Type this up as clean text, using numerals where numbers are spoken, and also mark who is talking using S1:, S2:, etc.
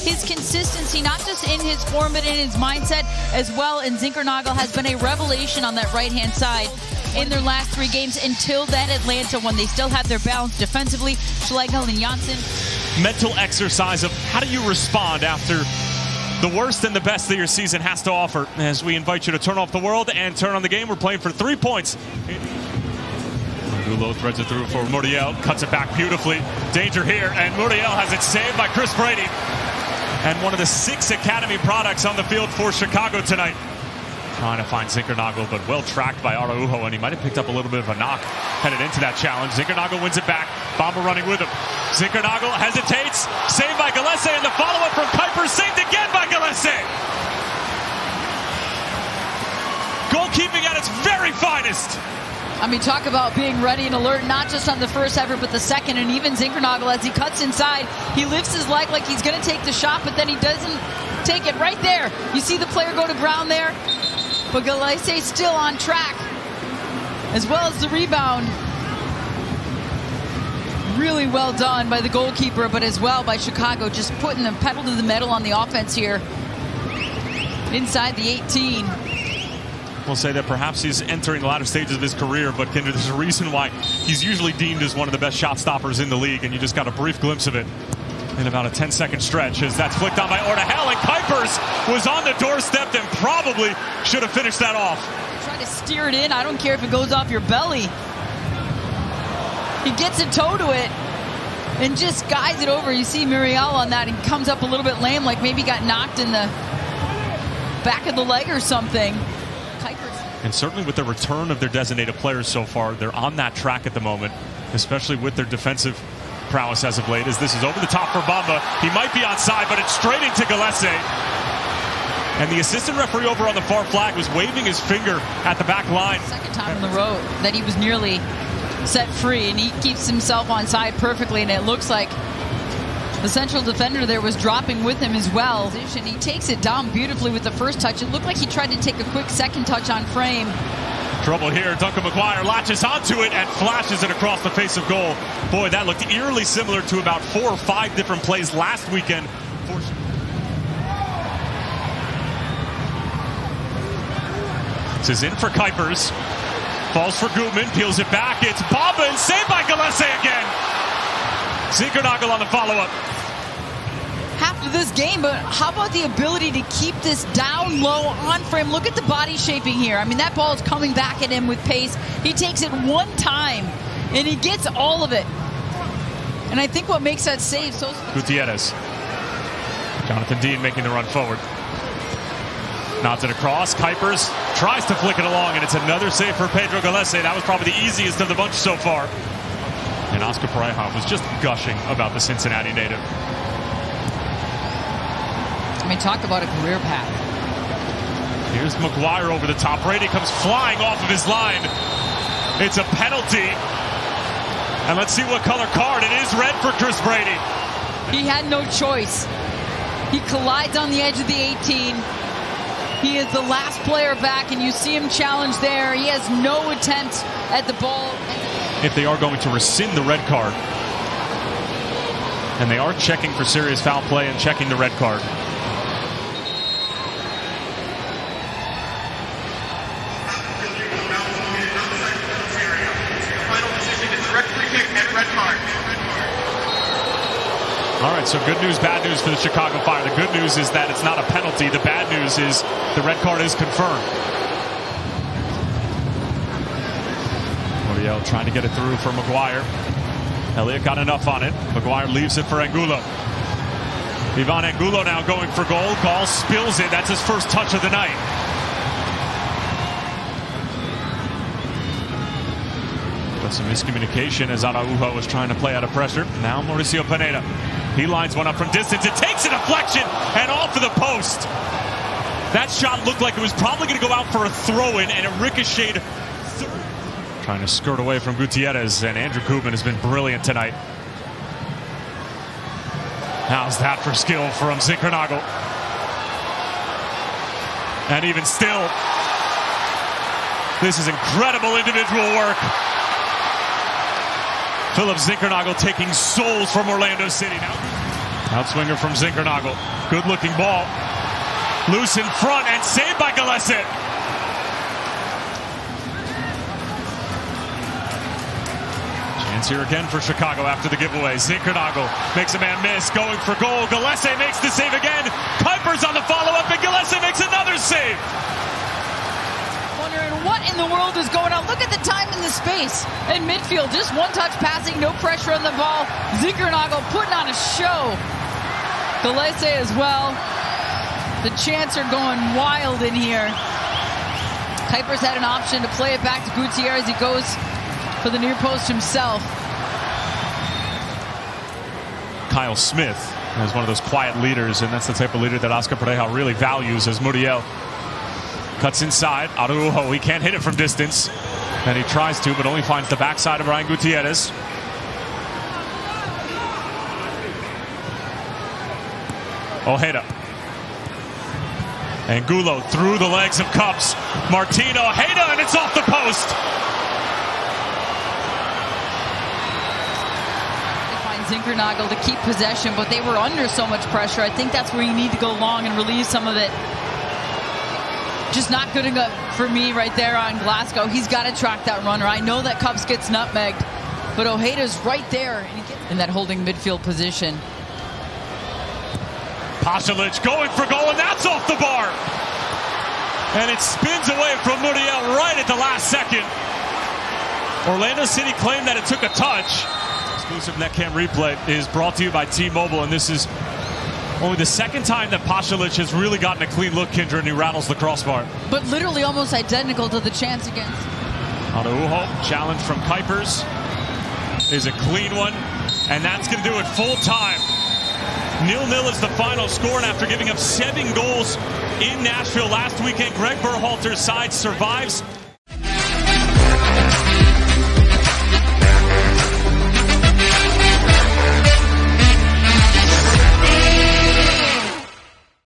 S1: his consistency, not just in his form, but in his mindset as well. And Zinkernagel has been a revelation on that right-hand side in their last 3 games until that Atlanta one. They still have their balance defensively. Schlegel and Janssen.
S2: Mental exercise of how do you respond after the worst and the best that your season has to offer. As we invite you to turn off the world and turn on the game, we're playing for 3 points. Angulo threads it through for Muriel, cuts it back beautifully. Danger here, and Muriel has it saved by Chris Brady. And one of the 6 academy products on the field for Chicago tonight. Trying to find Zinkernagel, but well tracked by Araujo, and he might have picked up a little bit of a knock headed into that challenge. Zinkernagel wins it back. Bamba running with him. Zinkernagel hesitates. Saved by Gillespie, and the follow-up from Kuiper. Saved again by Gillespie. Goalkeeping at its very finest.
S1: I mean, talk about being ready and alert, not just on the first effort, but the second. And even Zinkernagel, as he cuts inside, he lifts his leg like he's going to take the shot, but then he doesn't take it right there. You see the player go to ground there, but Gillespie still on track, as well as the rebound. Really well done by the goalkeeper, but as well by Chicago, just putting the pedal to the metal on the offense here inside the 18.
S2: We'll say that perhaps he's entering the latter stages of his career, but Kinder, there's a reason why he's usually deemed as one of the best shot stoppers in the league, and you just got a brief glimpse of it in about a 10-second stretch as that's flicked on by Ordahel, and Kuipers was on the doorstep and probably should have finished that off.
S1: Try to steer it in. I don't care if it goes off your belly. He gets a toe to it and just guides it over. You see Muriel on that, and comes up a little bit lame, like maybe got knocked in the back of the leg or something.
S2: And certainly with the return of their designated players so far, they're on that track at the moment, especially with their defensive prowess as of late, as this is over the top for Bamba. He might be onside, but it's straight into Gillespie. And the assistant referee over on the far flag was waving his finger at the back line.
S1: Second time in the row that he was nearly set free, and he keeps himself onside perfectly, and it looks like the central defender there was dropping with him as well. He takes it down beautifully with the first touch. It looked like he tried to take a quick second touch on frame.
S2: Trouble here. Duncan McGuire latches onto it and flashes it across the face of goal. Boy, that looked eerily similar to about 4 or 5 different plays last weekend. This is in for Kuipers. Falls for Gutman, peels it back. It's Bamba, and saved by Gillespie again. Zinkernagel on the follow-up.
S1: After this game, but how about the ability to keep this down low on frame? Look at the body shaping here. I mean, that ball is coming back at him with pace. He takes it one time, and he gets all of it. And I think what makes that save so...
S2: Gutierrez. Jonathan Dean making the run forward. Nods it across. Kuipers tries to flick it along, and it's another save for Pedro Gillespie. That was probably the easiest of the bunch so far. And Oscar Pareja was just gushing about the Cincinnati native.
S1: I mean, talk about a career path.
S2: Here's McGuire over the top. Brady comes flying off of his line. It's a penalty. And let's see what color card. It is red for Chris Brady.
S1: He had no choice. He collides on the edge of the 18. He is the last player back, and you see him challenge there. He has no attempt at the ball.
S2: If they are going to rescind the red card, and they are checking for serious foul play and checking the red card. All right, so good news, bad news for the Chicago Fire. The good news is that it's not a penalty. The bad news is the red card is confirmed. Muriel trying to get it through for McGuire. Elliott got enough on it. McGuire leaves it for Angulo. Ivan Angulo now going for goal. Gall spills it. That's his first touch of the night. But some miscommunication as Araujo was trying to play out of pressure. Now Mauricio Pineda. He lines one up from distance. It takes a deflection and off of the post. That shot looked like it was probably going to go out for a throw-in, and it ricocheted. Trying to skirt away from Gutierrez, and Andrew Koopman has been brilliant tonight. How's that for skill from Zinkernagel? And even still, this is incredible individual work. Philip Zinkernagel taking souls from Orlando City now. Outswinger from Zinkernagel. Good looking ball. Loose in front and saved by Gillespie. Chance here again for Chicago after the giveaway. Zinkernagel makes a man miss, going for goal. Gillespie makes the save again. Kuipers on the follow-up, and Gillespie makes another save.
S1: Wondering what in the world is going on. Look at the time in the space in midfield. Just one touch passing, no pressure on the ball. Zinkernagel putting on a show. Gillespie as well. The chants are going wild in here. Kuipers had an option to play it back to Gutierrez. He goes for the near post himself.
S2: Kyle Smith is one of those quiet leaders, and that's the type of leader that Oscar Pareja really values as Muriel cuts inside. Araujo, he can't hit it from distance, and he tries to, but only finds the backside of Ryan Gutierrez. Ojeda. And Gulo through the legs of Cups. Martin Ojeda, and it's off the post.
S1: They find Zinkernagel to keep possession, but they were under so much pressure. I think that's where you need to go long and relieve some of it. Just not good enough for me right there on Glasgow. He's got to track that runner. I know that Cups gets nutmegged, but Ojeda's right there and he gets in that holding midfield position.
S2: Pasalic going for goal, and that's off the bar. And it spins away from Muriel right at the last second. Orlando City claimed that it took a touch. Exclusive NetCam replay is brought to you by T-Mobile, and this is only the second time that Pasalic has really gotten a clean look, Kendra, and he rattles the crossbar.
S1: But literally almost identical to the chance against.
S2: Araujo, challenge from Kuipers, is a clean one, and that's going to do it full time. 0-0 is the final score, and after giving up 7 goals in Nashville last weekend, Greg Berhalter's side survives